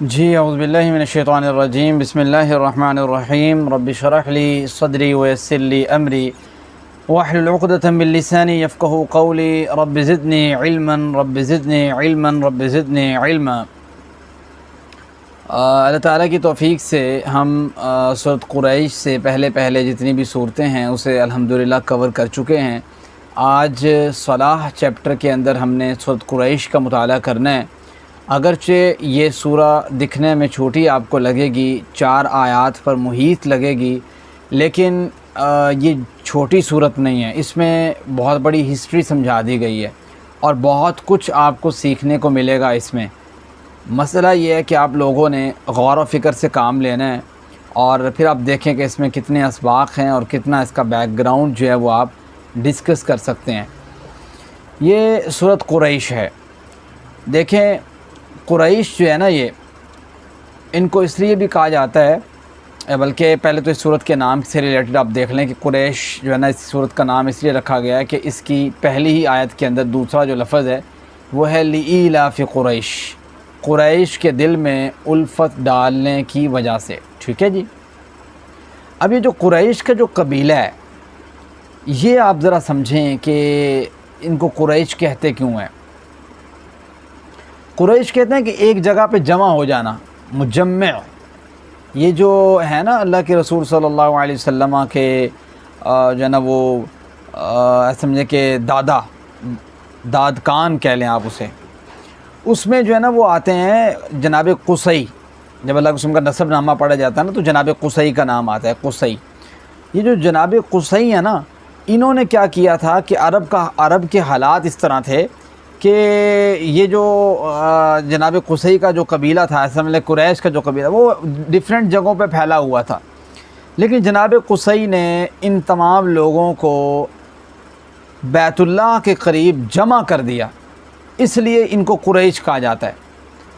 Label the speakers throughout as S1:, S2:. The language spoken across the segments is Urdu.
S1: جی اعوذ باللہ من الشیطان الرجیم بسم اللہ الرحمن الرحیم رب اشرح لی صدری ویسر لی امری واحلل عقدۃ من لسانی یفقہوا قولی رب زدنی علما رب زدنی علما رب زدنی علما۔ اللہ تعالیٰ کی توفیق سے ہم سورۃ قریش سے پہلے جتنی بھی صورتیں ہیں اسے الحمدللہ کور کر چکے ہیں۔ آج صلاح چیپٹر کے اندر ہم نے سورۃ قریش کا مطالعہ کرنا ہے۔ اگرچہ یہ سورہ دکھنے میں چھوٹی آپ کو لگے گی، 4 آیات پر محیط لگے گی، لیکن یہ چھوٹی صورت نہیں ہے، اس میں بہت بڑی ہسٹری سمجھا دی گئی ہے اور بہت کچھ آپ کو سیکھنے کو ملے گا اس میں۔ مسئلہ یہ ہے کہ آپ لوگوں نے غور و فکر سے کام لینا ہے اور پھر آپ دیکھیں کہ اس میں کتنے اسباق ہیں اور کتنا اس کا بیک گراؤنڈ جو ہے وہ آپ ڈسکس کر سکتے ہیں۔ یہ سورۃ قریش ہے۔ دیکھیں قریش جو ہے نا، یہ ان کو اس لیے بھی کہا جاتا ہے، بلکہ پہلے تو اس صورت کے نام سے ریلیٹڈ آپ دیکھ لیں کہ قریش جو ہے نا، اس صورت کا نام اس لیے رکھا گیا ہے کہ اس کی پہلی ہی آیت کے اندر دوسرا جو لفظ ہے وہ ہے لإیلاف قریش، قریش کے دل میں الفت ڈالنے کی وجہ سے۔ ٹھیک ہے جی۔ اب یہ جو قریش کا جو قبیلہ ہے، یہ آپ ذرا سمجھیں کہ ان کو قریش کہتے کیوں ہیں۔ قریش کہتے ہیں کہ ایک جگہ پہ جمع ہو جانا، مجمع۔ یہ جو ہے نا اللہ کے رسول صلی اللہ علیہ وسلم کے جو ہے نا وہ سمجھے کہ دادکان کہہ لیں آپ اسے، اس میں جو ہے نا وہ آتے ہیں جناب قصی۔ جب اللہ کے رسول کا نسب نامہ پڑھا جاتا ہے نا تو جناب قصی کا نام آتا ہے، قصی۔ یہ جو جناب قصی ہے نا، انہوں نے کیا کیا تھا کہ عرب کے حالات اس طرح تھے کہ یہ جو جناب قصی کا جو قبیلہ تھا، ایسا مطلب قریش کا جو قبیلہ، وہ ڈیفرنٹ جگہوں پہ پھیلا ہوا تھا، لیکن جناب قصی نے ان تمام لوگوں کو بیت اللہ کے قریب جمع کر دیا، اس لیے ان کو قریش کہا جاتا ہے۔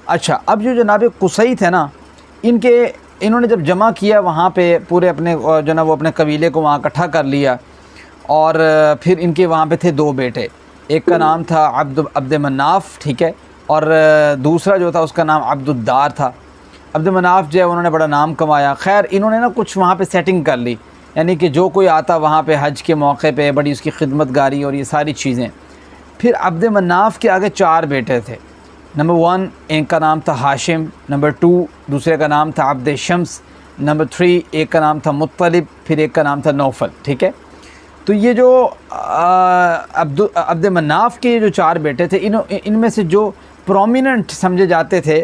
S1: اچھا، اب جو جناب قصی تھے نا، انہوں نے جب جمع کیا وہاں پہ پورے اپنے جو نا وہ اپنے قبیلے کو وہاں اکٹھا کر لیا، اور پھر ان کے وہاں پہ تھے 2 بیٹے، ایک کا نام تھا عبد مناف، ٹھیک ہے، اور دوسرا جو تھا اس کا نام عبد الدار تھا۔ عبد مناف جو ہے انہوں نے بڑا نام کمایا۔ خیر انہوں نے نا کچھ وہاں پہ سیٹنگ کر لی، یعنی کہ جو کوئی آتا وہاں پہ حج کے موقع پہ بڑی اس کی خدمت گاری اور یہ ساری چیزیں۔ پھر عبد مناف کے آگے 4 بیٹے تھے۔ نمبر 1 ایک کا نام تھا ہاشم، نمبر 2 دوسرے کا نام تھا عبد شمس، نمبر 3 ایک کا نام تھا مطلب، پھر ایک کا نام تھا نوفل۔ ٹھیک ہے، تو یہ جو عبد مناف کے جو 4 بیٹے تھے، ان میں سے جو پرومیننٹ سمجھے جاتے تھے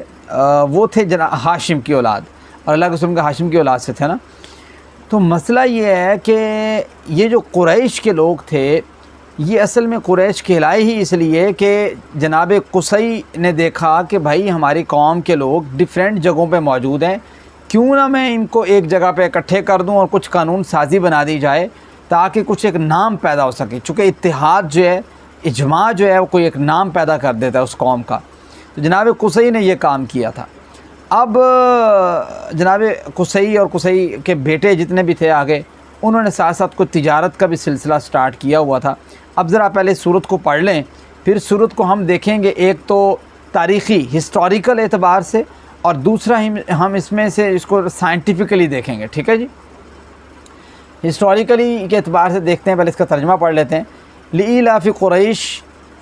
S1: وہ تھے ہاشم کی اولاد، اور اللہ کے رسول کا ہاشم کی اولاد سے تھے نا۔ تو مسئلہ یہ ہے کہ یہ جو قریش کے لوگ تھے، یہ اصل میں قریش کہلائے ہی اس لیے کہ جناب قصی نے دیکھا کہ بھائی ہماری قوم کے لوگ ڈیفرنٹ جگہوں پہ موجود ہیں، کیوں نہ میں ان کو ایک جگہ پہ اکٹھے کر دوں اور کچھ قانون سازی بنا دی جائے تاکہ کچھ ایک نام پیدا ہو سکے، چونکہ اتحاد جو ہے، اجماع جو ہے، وہ کوئی ایک نام پیدا کر دیتا ہے اس قوم کا۔ تو جناب قصی نے یہ کام کیا تھا۔ اب جناب قصی اور قصی کے بیٹے جتنے بھی تھے آگے، انہوں نے ساتھ ساتھ کوئی تجارت کا بھی سلسلہ سٹارٹ کیا ہوا تھا۔ اب ذرا پہلے سورت کو پڑھ لیں، پھر سورت کو ہم دیکھیں گے، ایک تو تاریخی ہسٹوریکل اعتبار سے، اور دوسرا ہم اس میں سے اس کو سائنٹیفکلی دیکھیں گے۔ ٹھیک ہے جی، ہسٹوریکلی کے اعتبار سے دیکھتے ہیں، پہلے اس کا ترجمہ پڑھ لیتے ہیں۔ لإیلاف قریش،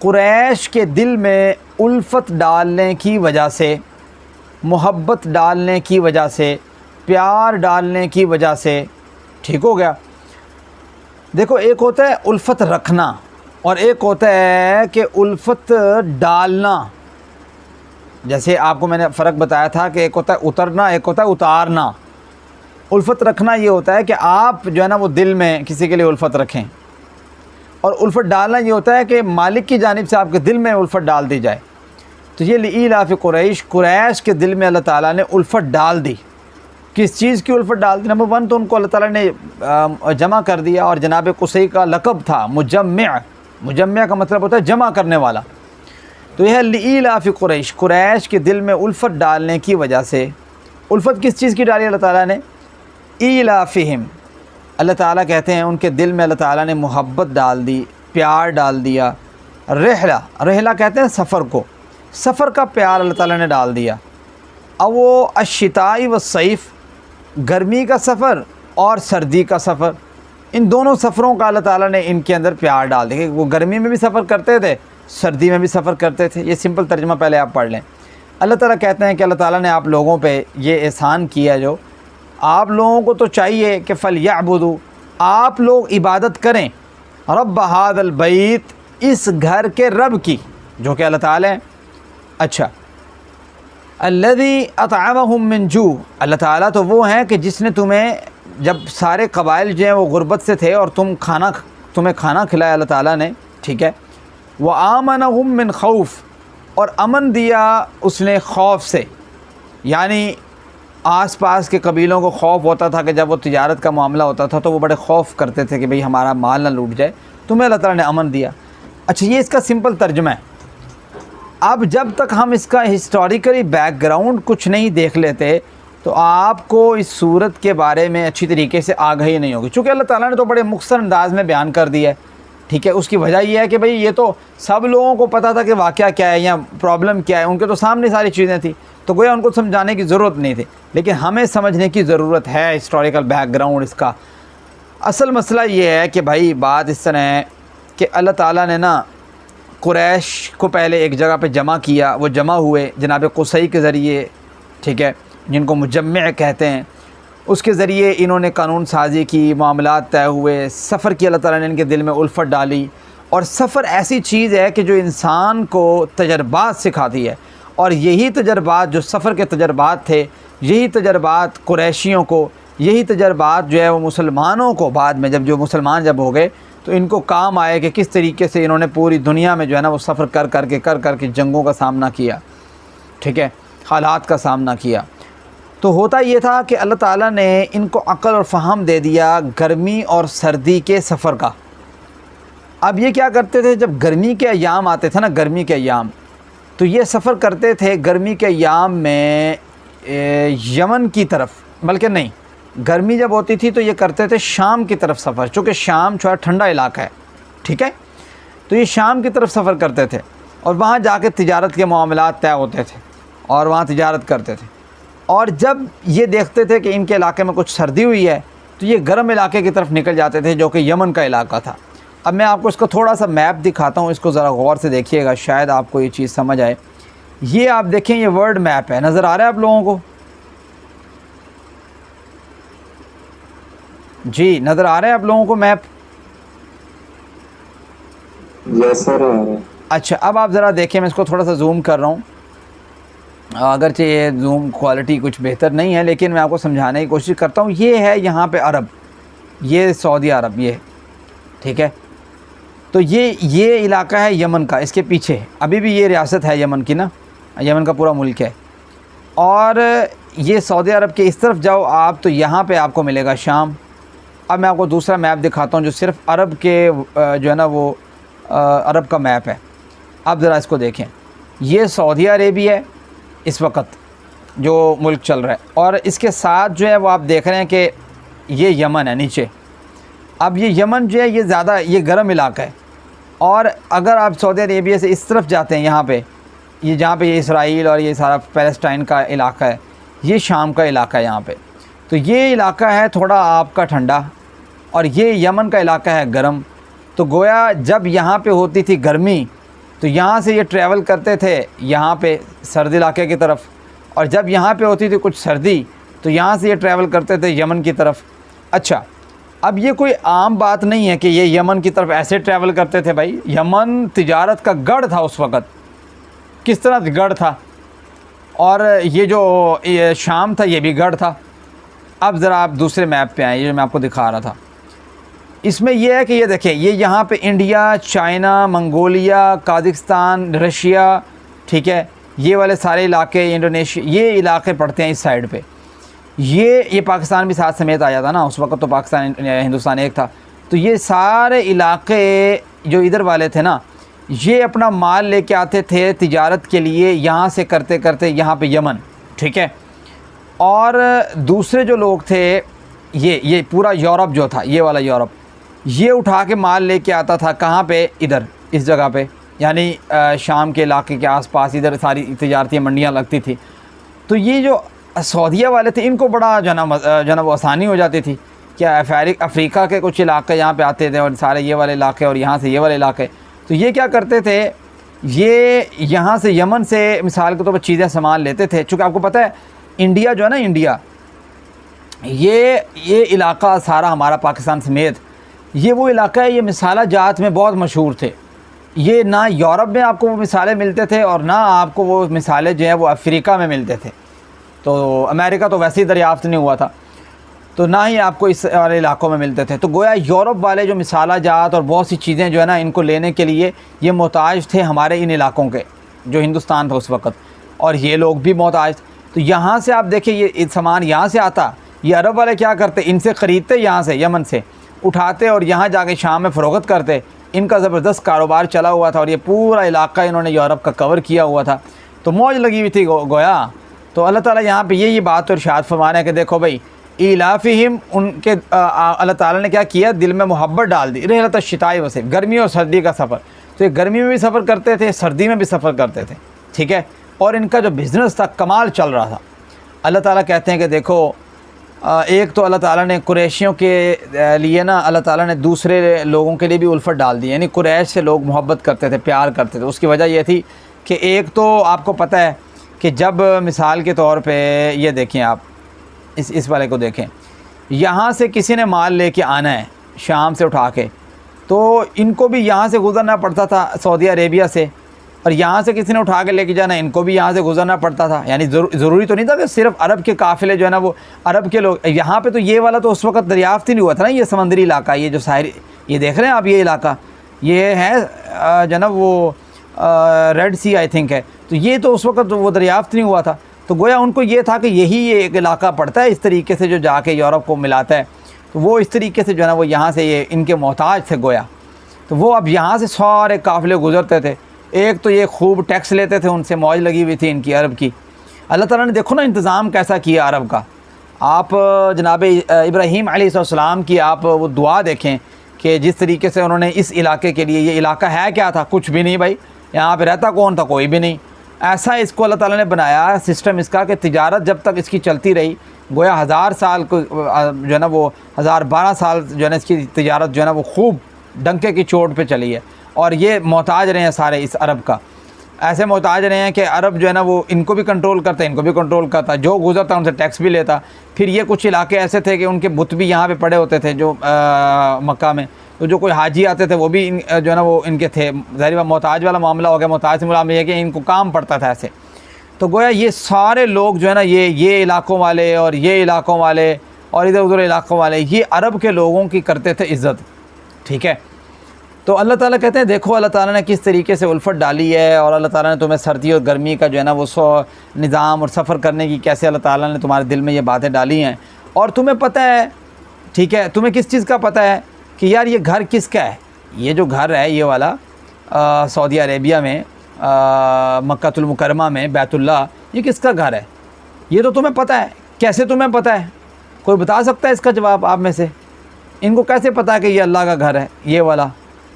S1: قریش کے دل میں الفت ڈالنے کی وجہ سے، محبت ڈالنے کی وجہ سے، پیار ڈالنے کی وجہ سے۔ ٹھیک ہو گیا۔ دیکھو، ایک ہوتا ہے الفت رکھنا اور ایک ہوتا ہے کہ الفت ڈالنا۔ جیسے آپ کو میں نے فرق بتایا تھا کہ ایک ہوتا ہے اترنا، ایک ہوتا ہے اتارنا۔ الفت رکھنا یہ ہوتا ہے کہ آپ جو ہے نا وہ دل میں کسی کے لیے الفت رکھیں، اور الفت ڈالنا یہ ہوتا ہے کہ مالک کی جانب سے آپ کے دل میں الفت ڈال دی جائے۔ تو یہ لإیلاف قریش، قریش کے دل میں اللہ تعالیٰ نے الفت ڈال دی۔ کس چیز کی الفت ڈال دی؟ نمبر 1 تو ان کو اللہ تعالیٰ نے جمع کر دیا، اور جناب قصی کا لقب تھا مجمع۔ مجمع کا مطلب ہوتا ہے جمع کرنے والا۔ تو یہ ہے لإیلاف قریش، قریش کے دل میں الفت ڈالنے کی وجہ سے۔ الفت کس چیز کی ڈالی اللہ تعالیٰ نے؟ ایلافہم، اللہ تعالیٰ کہتے ہیں ان کے دل میں اللہ تعالیٰ نے محبت ڈال دی، پیار ڈال دیا۔ رحلہ کہتے ہیں سفر کو، سفر کا پیار اللہ تعالیٰ نے ڈال دیا۔ اب وہ الشتائی والصیف، گرمی کا سفر اور سردی کا سفر، ان دونوں سفروں کا اللہ تعالیٰ نے ان کے اندر پیار ڈال دیا کہ وہ گرمی میں بھی سفر کرتے تھے، سردی میں بھی سفر کرتے تھے۔ یہ سمپل ترجمہ پہلے آپ پڑھ لیں۔ اللہ تعالیٰ کہتے ہیں کہ اللہ تعالیٰ نے آپ لوگوں پہ یہ احسان کیا، جو آپ لوگوں کو تو چاہیے کہ فَلْيَعْبُدُوا، آپ لوگ عبادت کریں، رب هذا البیت، اس گھر کے رب کی، جو کہ اللہ تعالیٰ ہے۔ اچھا، الذی اطعمہم من جوع، اللہ تعالیٰ تو وہ ہیں کہ جس نے تمہیں، جب سارے قبائل جو ہیں وہ غربت سے تھے اور تمہیں کھانا کھلایا اللہ تعالیٰ نے، ٹھیک ہے، وآمنہم من خوف، اور امن دیا اس نے خوف سے، یعنی آس پاس کے قبیلوں کو خوف ہوتا تھا کہ جب وہ تجارت کا معاملہ ہوتا تھا تو وہ بڑے خوف کرتے تھے کہ بھئی ہمارا مال نہ لوٹ جائے، تمہیں اللہ تعالیٰ نے امن دیا۔ اچھا، یہ اس کا سمپل ترجمہ ہے۔ اب جب تک ہم اس کا ہسٹوریکلی بیک گراؤنڈ کچھ نہیں دیکھ لیتے تو آپ کو اس صورت کے بارے میں اچھی طریقے سے آگاہی نہیں ہوگی، چونکہ اللہ تعالیٰ نے تو بڑے مختصر انداز میں بیان کر دیا ہے، ٹھیک ہے۔ اس کی وجہ یہ ہے کہ بھئی یہ تو سب لوگوں کو پتہ تھا کہ واقعہ کیا ہے یا پرابلم کیا ہے، ان کے تو سامنے ساری چیزیں تھیں، تو گویا ان کو سمجھانے کی ضرورت نہیں تھی، لیکن ہمیں سمجھنے کی ضرورت ہے ہسٹوریکل بیک گراؤنڈ اس کا۔ اصل مسئلہ یہ ہے کہ بھائی بات اس طرح ہے کہ اللہ تعالیٰ نے نا قریش کو پہلے ایک جگہ پہ جمع کیا، وہ جمع ہوئے جناب قصی کے ذریعے، ٹھیک ہے، جن کو مجمع کہتے ہیں، اس کے ذریعے انہوں نے قانون سازی کی، معاملات طے ہوئے، سفر کی اللہ تعالیٰ نے ان کے دل میں الفت ڈالی، اور سفر ایسی چیز ہے کہ جو انسان کو تجربات سکھاتی ہے، اور یہی تجربات جو سفر کے تجربات تھے، یہی تجربات قریشیوں کو، یہی تجربات جو ہے وہ مسلمانوں کو بعد میں جب مسلمان ہو گئے تو ان کو کام آئے کہ کس طریقے سے انہوں نے پوری دنیا میں جو ہے نا وہ سفر کر کے جنگوں کا سامنا کیا، ٹھیک ہے، حالات کا سامنا کیا۔ تو ہوتا یہ تھا کہ اللہ تعالیٰ نے ان کو عقل اور فہم دے دیا گرمی اور سردی کے سفر کا۔ اب یہ کیا کرتے تھے، جب گرمی کے ایام آتے تھے نا، گرمی کے ایام، تو یہ سفر کرتے تھے گرمی کے ایام میں یمن کی طرف، بلکہ نہیں، گرمی جب ہوتی تھی تو یہ کرتے تھے شام کی طرف سفر، چونکہ شام تھوڑا ٹھنڈا علاقہ ہے، ٹھیک ہے، تو یہ شام کی طرف سفر کرتے تھے اور وہاں جا کے تجارت کے معاملات طے ہوتے تھے اور وہاں تجارت کرتے تھے۔ اور جب یہ دیکھتے تھے کہ ان کے علاقے میں کچھ سردی ہوئی ہے تو یہ گرم علاقے کی طرف نکل جاتے تھے، جو کہ یمن کا علاقہ تھا۔ اب میں آپ کو اس کو تھوڑا سا میپ دکھاتا ہوں، اس کو ذرا غور سے دیکھیے گا، شاید آپ کو یہ چیز سمجھ آئے۔ یہ آپ دیکھیں، یہ ورلڈ میپ ہے، نظر آ رہا ہے آپ لوگوں کو؟ جی نظر آ رہا ہے آپ لوگوں کو میپ؟
S2: یس سر، آ رہا ہے۔
S1: اچھا، اب آپ ذرا دیکھیں، میں اس کو تھوڑا سا زوم کر رہا ہوں، اگرچہ یہ زوم کوالٹی کچھ بہتر نہیں ہے لیکن میں آپ کو سمجھانے کی کوشش کرتا ہوں۔ یہ ہے یہاں پہ عرب، یہ سعودی عرب، یہ ٹھیک ہے، تو یہ علاقہ ہے یمن کا، اس کے پیچھے ابھی بھی یہ ریاست ہے یمن کی نا، یمن کا پورا ملک ہے، اور یہ سعودی عرب کے اس طرف جاؤ آپ تو یہاں پہ آپ کو ملے گا شام۔ اب میں آپ کو دوسرا میپ دکھاتا ہوں جو صرف عرب کے جو ہے نا وہ عرب کا میپ ہے۔ اب ذرا اس کو دیکھیں، یہ سعودی عربیہ ہے اس وقت جو ملک چل رہا ہے، اور اس کے ساتھ جو ہے وہ آپ دیکھ رہے ہیں کہ یہ یمن ہے نیچے۔ اب یہ یمن جو ہے یہ زیادہ یہ گرم علاقہ ہے، اور اگر آپ سعودی عربیہ سے اس طرف جاتے ہیں، یہاں پہ یہ جہاں پہ یہ اسرائیل اور یہ سارا پیلسٹائن کا علاقہ ہے، یہ شام کا علاقہ ہے یہاں پہ، تو یہ علاقہ ہے تھوڑا آپ کا ٹھنڈا، اور یہ یمن کا علاقہ ہے گرم۔ تو گویا جب یہاں پہ ہوتی تھی گرمی تو یہاں سے یہ ٹریول کرتے تھے یہاں پہ سرد علاقے کی طرف، اور جب یہاں پہ ہوتی تھی کچھ سردی تو یہاں سے یہ ٹریول کرتے تھے یمن کی طرف۔ اچھا، اب یہ کوئی عام بات نہیں ہے کہ یہ یمن کی طرف ایسے ٹریول کرتے تھے، بھائی یمن تجارت کا گڑھ تھا اس وقت، کس طرح گڑھ تھا، اور یہ جو شام تھا یہ بھی گڑھ تھا۔ اب ذرا آپ دوسرے میپ پہ آئیں، یہ جو میں آپ کو دکھا رہا تھا، اس میں یہ ہے کہ یہ دیکھیں، یہ یہاں پہ India, China, Mongolia, Kazakhstan, Russia, ٹھیک ہے، یہ والے سارے علاقے، انڈونیشیا، یہ علاقے پڑتے ہیں اس سائڈ پہ۔ یہ پاکستان بھی ساتھ سمیت آ جاتا نا، اس وقت تو پاکستان ہندوستان ایک تھا، تو یہ سارے علاقے جو ادھر والے تھے نا، یہ اپنا مال لے کے آتے تھے تجارت کے لیے، یہاں سے کرتے کرتے یہاں پہ یمن، ٹھیک ہے، اور دوسرے جو لوگ تھے یہ پورا یورپ جو تھا، یہ والا یورپ، یہ اٹھا کے مال لے کے آتا تھا کہاں پہ، ادھر اس جگہ پہ، یعنی شام کے علاقے کے آس پاس ادھر ساری تجارتی منڈیاں لگتی تھی، تو یہ جو سعودیہ والے تھے ان کو بڑا جو ہے نا وہ آسانی ہو جاتی تھی کہ افریقہ کے کچھ علاقے یہاں پہ آتے تھے اور سارے یہ والے علاقے اور یہاں سے یہ والے علاقے. تو یہ کیا کرتے تھے, یہ یہاں سے یمن سے مثال کے طور پر چیزیں سامان لیتے تھے. چونکہ آپ کو پتہ ہے انڈیا جو ہے نا, انڈیا یہ علاقہ سارا ہمارا پاکستان سمیت یہ وہ علاقہ ہے, یہ مسالہ جات میں بہت مشہور تھے. یہ نہ یورپ میں آپ کو وہ مسالے ملتے تھے اور نہ آپ کو وہ مسالے جو ہیں وہ افریقہ میں ملتے تھے. تو امریکہ تو ویسے ہی دریافت نہیں ہوا تھا, تو نہ ہی آپ کو اس والے علاقوں میں ملتے تھے. تو گویا یورپ والے جو مسالہ جات اور بہت سی چیزیں جو ہے نا ان کو لینے کے لیے یہ محتاج تھے ہمارے ان علاقوں کے, جو ہندوستان تھا اس وقت, اور یہ لوگ بھی محتاج تھے. تو یہاں سے آپ دیکھیں یہ سامان یہاں سے آتا, یہ عرب والے کیا کرتے, ان سے خریدتے, یہاں سے یمن سے اٹھاتے اور یہاں جا کے شام میں فروخت کرتے. ان کا زبردست کاروبار چلا ہوا تھا اور یہ پورا علاقہ انہوں نے یورپ کا کور کیا ہوا تھا, تو موج لگی ہوئی تھی گویا. تو اللہ تعالیٰ یہاں پہ یہ بات تو ارشاد فرما رہے ہیں کہ دیکھو بھائی ایلافہم, ان کے اللہ تعالیٰ نے کیا کیا, دل میں محبت ڈال دی. رحلۃ الشتاء والصیف, گرمی اور سردی کا سفر. تو یہ گرمی میں بھی سفر کرتے تھے, سردی میں بھی سفر کرتے تھے, ٹھیک ہے. اور ان کا جو بزنس تھا کمال چل رہا تھا. اللہ تعالیٰ کہتے ہیں کہ دیکھو ایک تو اللہ تعالیٰ نے قریشیوں کے لیے نا اللہ تعالیٰ نے دوسرے لوگوں کے لیے بھی الفت ڈال دی. یعنی قریش سے لوگ محبت کرتے تھے, پیار کرتے تھے. اس کی وجہ یہ تھی کہ ایک تو آپ کو پتہ ہے کہ جب مثال کے طور پہ یہ دیکھیں آپ اس والے کو دیکھیں, یہاں سے کسی نے مال لے کے آنا ہے شام سے اٹھا کے, تو ان کو بھی یہاں سے گزرنا پڑتا تھا سعودی عربیہ سے, اور یہاں سے کسی نے اٹھا کے لے کے جانا, ان کو بھی یہاں سے گزرنا پڑتا تھا. یعنی ضروری تو نہیں تھا کہ صرف عرب کے قافلے جو ہے نا وہ عرب کے لوگ یہاں پہ, تو یہ والا تو اس وقت دریافت ہی نہیں ہوا تھا نا, یہ سمندری علاقہ, یہ جو ساحلی, یہ دیکھ رہے ہیں آپ, یہ علاقہ یہ ہے جو ہے نا وہ ریڈ سی آئی تھنک ہے. تو یہ تو اس وقت وہ دریافت نہیں ہوا تھا. تو گویا ان کو یہ تھا کہ یہی یہ ایک علاقہ پڑتا ہے اس طریقے سے جو جا کے یورپ کو ملاتا ہے. تو وہ اس طریقے سے جو ہے نا وہ یہاں سے یہ ان کے محتاج تھے گویا. تو وہ اب یہاں سے سارے قافلے گزرتے تھے. ایک تو یہ خوب ٹیکس لیتے تھے, ان سے موج لگی ہوئی تھی ان کی عرب کی. اللہ تعالیٰ نے دیکھو نا انتظام کیسا کیا عرب کا. آپ جناب ابراہیم علیہ السلام کی آپ وہ دعا دیکھیں کہ جس طریقے سے انہوں نے اس علاقے کے لیے, یہ علاقہ ہے کیا تھا, کچھ بھی نہیں بھائی, یہاں پہ رہتا کون تھا, کوئی بھی نہیں. ایسا اس کو اللہ تعالیٰ نے بنایا سسٹم اس کا کہ تجارت جب تک اس کی چلتی رہی, گویا 1000 سال کو جو ہے نا وہ 1012 سال جو ہے نا اس کی تجارت جو ہے نا وہ خوب ڈنکے کی چوٹ پہ چلی ہے. اور یہ محتاج رہے ہیں سارے اس عرب کا, ایسے محتاج رہے ہیں کہ عرب جو ہے نا وہ ان کو بھی کنٹرول کرتا, ان کو بھی کنٹرول کرتا, جو گزرتا ان سے ٹیکس بھی لیتا. پھر یہ کچھ علاقے ایسے تھے کہ ان کے بت بھی یہاں پہ پڑے ہوتے تھے جو مکہ میں, تو جو کوئی حاجی آتے تھے وہ بھی جو ہے نا وہ ان کے تھے. ظاہر محتاج والا معاملہ ہو گیا, محتاج سے معاملہ یہ کہ ان کو کام پڑتا تھا ایسے. تو گویا یہ سارے لوگ جو ہے نا یہ علاقوں والے اور یہ علاقوں والے اور ادھر ادھر علاقوں والے, یہ عرب کے لوگوں کی کرتے تھے عزت, ٹھیک ہے. تو اللہ تعالیٰ کہتے ہیں دیکھو اللہ تعالیٰ نے کس طریقے سے الفت ڈالی ہے, اور اللہ تعالیٰ نے تمہیں سردی اور گرمی کا جو ہے نا وہ نظام اور سفر کرنے کی کیسے اللہ تعالیٰ نے تمہارے دل میں یہ باتیں ڈالی ہیں. اور تمہیں پتہ ہے, ٹھیک ہے, تمہیں کس چیز کا پتہ ہے کہ یار یہ گھر کس کا ہے, یہ جو گھر ہے یہ والا سعودی عربیہ میں مکہ المکرمہ میں بیت اللہ, یہ کس کا گھر ہے, یہ تو تمہیں پتہ ہے. کیسے تمہیں پتہ ہے, کوئی بتا سکتا ہے اس کا جواب آپ میں سے؟ ان کو کیسے پتہ ہے کہ یہ اللہ کا گھر ہے یہ والا,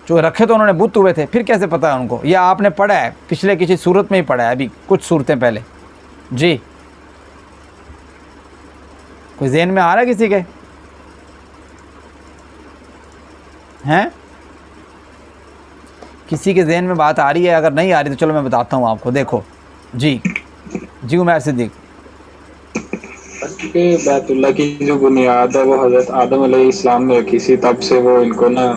S1: جو رکھے تو انہوں نے بت ہوئے تھے, پھر کیسے پتہ ہے ان کو؟ یا آپ نے پڑھا ہے پچھلے کسی صورت میں ہی پڑھا ہے, ابھی کچھ صورتیں پہلے؟ جی کوئی ذہن میں آ رہا ہے کسی کے ہیں؟ کسی کے ذہن میں بات آ رہی ہے؟ اگر نہیں آ رہی تو چلو میں بتاتا ہوں آپ کو. دیکھو جی عمیر صدیق,
S2: کہ بیت اللہ کی جو بنیاد ہے وہ حضرت آدم علیہ السلام نے رکھی تھی, تب سے وہ ان کو نا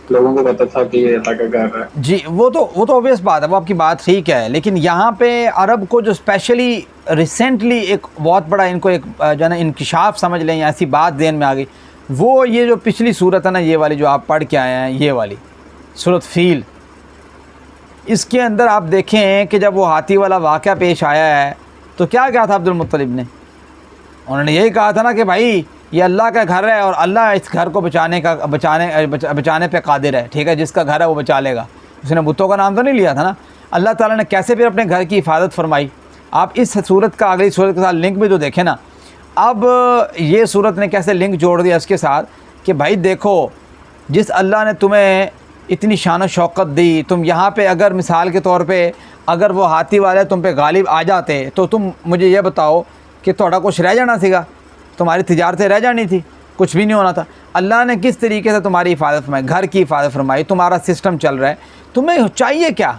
S2: لوگوں کو پتہ تھا کہ یہ اللہ کا گھر ہے.
S1: جی وہ تو اوبویس بات ہے, وہ آپ کی بات ٹھیک ہے. لیکن یہاں پہ عرب کو جو اسپیشلی ریسنٹلی ایک بہت بڑا ان کو ایک جو ہے نا انکشاف سمجھ لیں, ایسی بات ذہن میں آ گئی, وہ یہ جو پچھلی صورت ہے نا یہ والی جو آپ پڑھ کے آئے ہیں, یہ والی صورت فیل, اس کے اندر آپ دیکھیں کہ جب وہ ہاتھی والا واقعہ پیش آیا ہے تو کیا تھا عبد المطلب نے؟ انہوں نے یہی کہا تھا نا کہ بھائی یہ اللہ کا گھر ہے اور اللہ اس گھر کو بچانے پہ قادر ہے, ٹھیک ہے, جس کا گھر ہے وہ بچا لے گا. اس نے بتوں کا نام تو نہیں لیا تھا نا. اللہ تعالیٰ نے کیسے پھر اپنے گھر کی حفاظت فرمائی, آپ اس صورت کا اگلی صورت کے ساتھ لنک بھی جو دیکھیں نا. اب یہ صورت نے کیسے لنک جوڑ دیا اس کے ساتھ کہ بھائی دیکھو, جس اللہ نے تمہیں اتنی شان و شوقت دی. تم یہاں پہ اگر مثال کے طور پہ اگر وہ ہاتھی والے تم پہ غالب آ جاتے تو تم مجھے یہ بتاؤ کہ تھوڑا کچھ رہ جانا سیگا, تمہاری تجارتیں رہ جانی تھی, کچھ بھی نہیں ہونا تھا. اللہ نے کس طریقے سے تمہاری حفاظت فرمائی, گھر کی حفاظت فرمائی, تمہارا سسٹم چل رہا ہے. تمہیں چاہیے کیا؟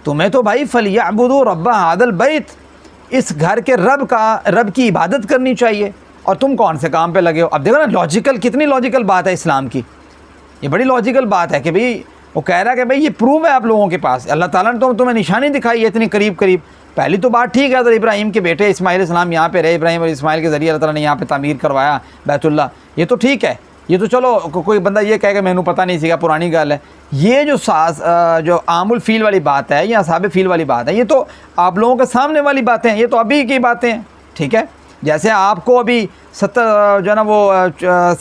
S1: تمہیں تو بھائی فَلْيَعْبُدُوا رَبَّ هَذَا الْبَيْتِ, اس گھر کے رب کی عبادت کرنی چاہیے. اور تم کون سے کام پہ لگے ہو؟ اب دیکھو نا لاجیکل, کتنی لاجیکل بات ہے اسلام کی. یہ بڑی لاجیکل بات ہے کہ بھئی وہ کہہ رہا ہے کہ بھئی یہ پروف ہے آپ لوگوں کے پاس, اللہ تعالیٰ نے تو تمہیں نشانی دکھائی ہے اتنی قریب قریب. پہلی تو بات ٹھیک ہے, حضرت ابراہیم کے بیٹے اسماعیل علیہ السلام یہاں پہ رہے, ابراہیم اور اسماعیل کے ذریعے اللہ تعالیٰ نے یہاں پہ تعمیر کروایا بیت اللہ, یہ تو ٹھیک ہے. یہ تو چلو کوئی بندہ یہ کہے کہ میں نے پتہ نہیں سیکھا, پرانی گل ہے. یہ جو عام الفیل والی بات ہے یا اصحاب فیل والی بات ہے, یہ تو آپ لوگوں کے سامنے والی باتیں ہیں, یہ تو ابھی کی باتیں ہیں. ٹھیک ہے, جیسے آپ کو ابھی 70 جو ہے نا وہ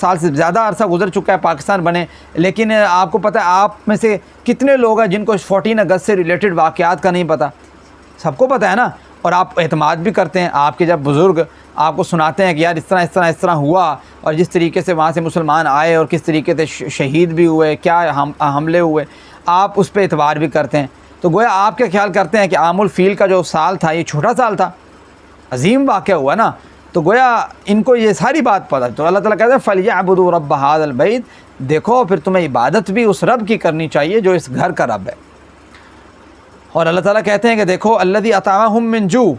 S1: سال سے زیادہ عرصہ گزر چکا ہے پاکستان بنے, لیکن آپ کو پتہ ہے آپ میں سے کتنے لوگ ہیں جن کو 14 اگست سے ریلیٹڈ واقعات کا نہیں پتہ؟ سب کو پتہ ہے نا. اور آپ اعتماد بھی کرتے ہیں, آپ کے جب بزرگ آپ کو سناتے ہیں کہ یار اس طرح ہوا, اور جس طریقے سے وہاں سے مسلمان آئے اور کس طریقے سے شہید بھی ہوئے, کیا حملے ہوئے, آپ اس پہ اعتبار بھی کرتے ہیں. تو گویا آپ کیا خیال کرتے ہیں کہ عام الفیل کا جو سال تھا یہ چھوٹا سال تھا؟ عظیم واقعہ ہوا نا. تو گویا ان کو یہ ساری بات پتہ. تو اللہ تعالیٰ کہتے ہیں فَلْيَعْبُدُوا رَبَّ هَذَا الْبَيْتِ, دیکھو پھر تمہیں عبادت بھی اس رب کی کرنی چاہیے جو اس گھر کا رب ہے. اور اللہ تعالیٰ کہتے ہیں کہ دیکھو الذی اطعمہم من جوع,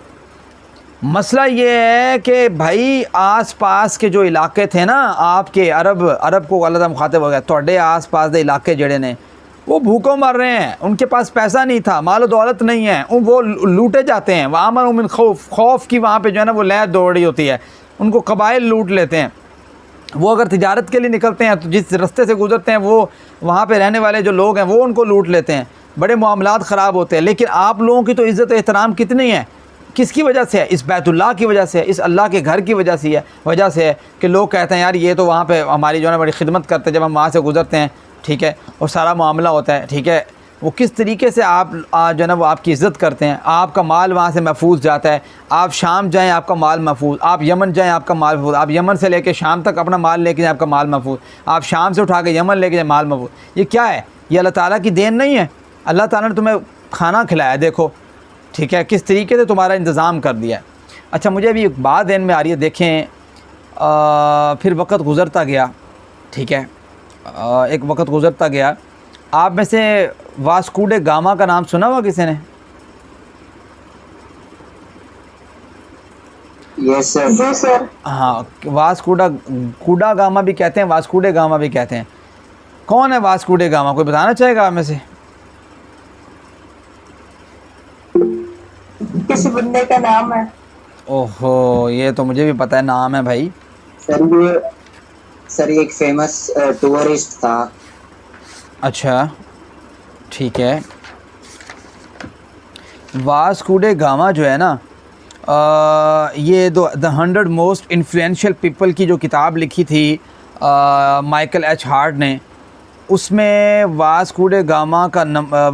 S1: مسئلہ یہ ہے کہ بھائی آس پاس کے جو علاقے تھے نا آپ کے, عرب کو اللہ تعالیٰ مخاطب ہو گیا, توڑے آس پاس دے علاقے جڑے نے وہ بھوکوں مر رہے ہیں, ان کے پاس پیسہ نہیں تھا, مال و دولت نہیں ہے, وہ لوٹے جاتے ہیں. وَآمَنُوا مِنْ خوف کی وہاں پہ جو ہے نا وہ لہر دوڑ رہی ہوتی ہے, ان کو قبائل لوٹ لیتے ہیں. وہ اگر تجارت کے لیے نکلتے ہیں تو جس رستے سے گزرتے ہیں وہ وہاں پہ رہنے والے جو لوگ ہیں وہ ان کو لوٹ لیتے ہیں, بڑے معاملات خراب ہوتے ہیں. لیکن آپ لوگوں کی تو عزت و احترام کتنی ہے, کس کی وجہ سے ہے؟ اس بیت اللہ کی وجہ سے, اس اللہ کے گھر کی وجہ سے ہے کہ لوگ کہتے ہیں یار یہ تو وہاں پہ ہماری جو ہے نا بڑی خدمت کرتے ہیں جب ہم وہاں سے گزرتے ہیں. ٹھیک ہے, اور سارا معاملہ ہوتا ہے. ٹھیک ہے, وہ کس طریقے سے آپ جو ہے نا وہ آپ کی عزت کرتے ہیں, آپ کا مال وہاں سے محفوظ جاتا ہے. آپ شام جائیں آپ کا مال محفوظ, آپ یمن جائیں آپ کا مال محفوظ, آپ یمن سے لے کے شام تک اپنا مال لے کے جائیں آپ کا مال محفوظ, آپ شام سے اٹھا کے یمن لے کے جائیں مال محفوظ. یہ کیا ہے؟ یہ اللہ تعالیٰ کی دین نہیں ہے. اللہ تعالیٰ نے تمہیں کھانا کھلایا, دیکھو ٹھیک ہے کس طریقے سے تمہارا انتظام کر دیا ہے. اچھا مجھے ابھی ایک بات ذہن میں آ رہی ہے, دیکھیں پھر وقت گزرتا گیا. ٹھیک ہے, ایک وقت گزرتا گیا. آپ میں سے واسکو ڈے گاما کا نام سنا ہوا کسی نے؟
S2: یس سر.
S1: ہاں, واسکو ڈا گاما بھی کہتے ہیں, واسکو ڈے گاما بھی کہتے ہیں. کون ہے واسکو ڈے گاما؟ کوئی بتانا چاہے گا آپ میں سے؟
S3: کسی بندے کا نام ہے.
S1: اوہو, یہ تو مجھے بھی پتہ ہے, نام ہے بھائی.
S3: سر یہ ایک فیمس ٹورسٹ تھا.
S1: اچھا ٹھیک ہے. واسکو ڈے گاما جو ہے نا یہ دا 100 موسٹ انفلوئنشل پیپل کی جو کتاب لکھی تھی مائیکل ایچ ہارٹ نے, اس میں واسکو ڈے گاما کا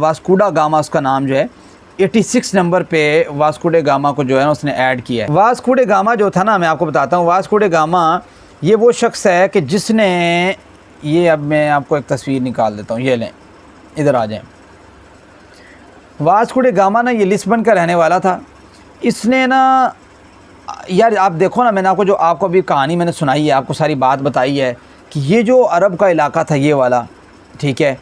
S1: واسکو ڈا گاما اس کا نام جو ہے 86 نمبر پہ واسکو ڈے گاما کو جو ہے نا اس نے ایڈ کیا ہے. واسکو ڈے گاما جو تھا نا, میں آپ کو بتاتا ہوں, واسکو ڈے گاما یہ وہ شخص ہے کہ جس نے یہ, اب میں آپ کو ایک تصویر نکال دیتا ہوں, یہ لیں ادھر آ جائیں. واسکو ڈے گاما نا یہ لسبن کا رہنے والا تھا. اس نے نا یار آپ دیکھو نا, میں نے آپ کو ابھی کہانی میں نے سنائی ہے, آپ کو ساری بات بتائی ہے کہ یہ جو عرب کا علاقہ تھا یہ والا, ٹھیک ہے,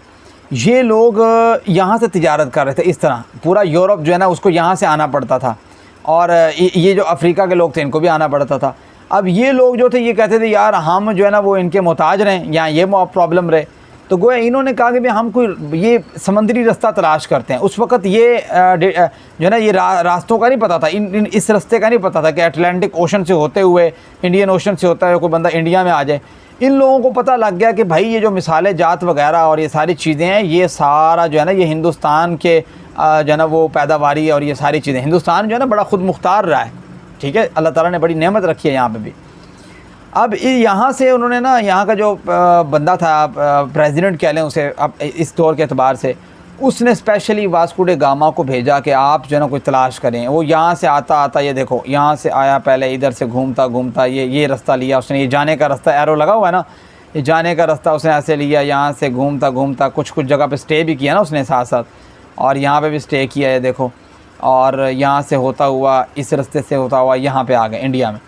S1: یہ لوگ یہاں سے تجارت کر رہے تھے. اس طرح پورا یورپ جو ہے نا اس کو یہاں سے آنا پڑتا تھا, اور یہ جو افریقہ کے لوگ تھے ان کو بھی آنا پڑتا تھا. اب یہ لوگ جو تھے یہ کہتے تھے یار ہم جو ہے نا وہ ان کے محتاج رہیں, یہاں یہ پرابلم رہے. تو گویا انہوں نے کہا کہ ہم کوئی یہ سمندری رستہ تلاش کرتے ہیں. اس وقت یہ جو ہے نا یہ راستوں کا نہیں پتہ تھا, اس رستے کا نہیں پتہ تھا کہ اٹلانٹک اوشن سے ہوتے ہوئے انڈین اوشن سے ہوتا ہے کوئی بندہ انڈیا میں آ جائے. ان لوگوں کو پتہ لگ گیا کہ بھائی یہ جو مثالیں جات وغیرہ اور یہ ساری چیزیں ہیں, یہ سارا جو ہے نا یہ ہندوستان کے جو ہے نا وہ پیداواری ہے, اور یہ ساری چیزیں ہندوستان جو ہے نا بڑا خود مختار رہا ہے. ٹھیک ہے, اللہ تعالیٰ نے بڑی نعمت رکھی ہے یہاں پہ بھی. اب یہاں سے انہوں نے نا یہاں کا جو بندہ تھا, پریزیڈنٹ کہہ لیں اسے اب اس دور کے اعتبار سے, اس نے اسپیشلی واسکو ڈے گاما کو بھیجا کہ آپ جو ہے نا کوئی تلاش کریں. وہ یہاں سے آتا یہ دیکھو یہاں سے آیا, پہلے ادھر سے گھومتا یہ رستہ لیا اس نے, یہ جانے کا رستہ ایرو لگا ہوا ہے نا, یہ جانے کا راستہ اس نے ایسے لیا, یہاں سے گھومتا گھومتا کچھ جگہ پہ سٹے بھی کیا نا اس نے ساتھ ساتھ, اور یہاں پہ بھی سٹے کیا ہے دیکھو, اور یہاں سے ہوتا ہوا اس راستے سے ہوتا ہوا یہاں پہ آ گئے انڈیا میں.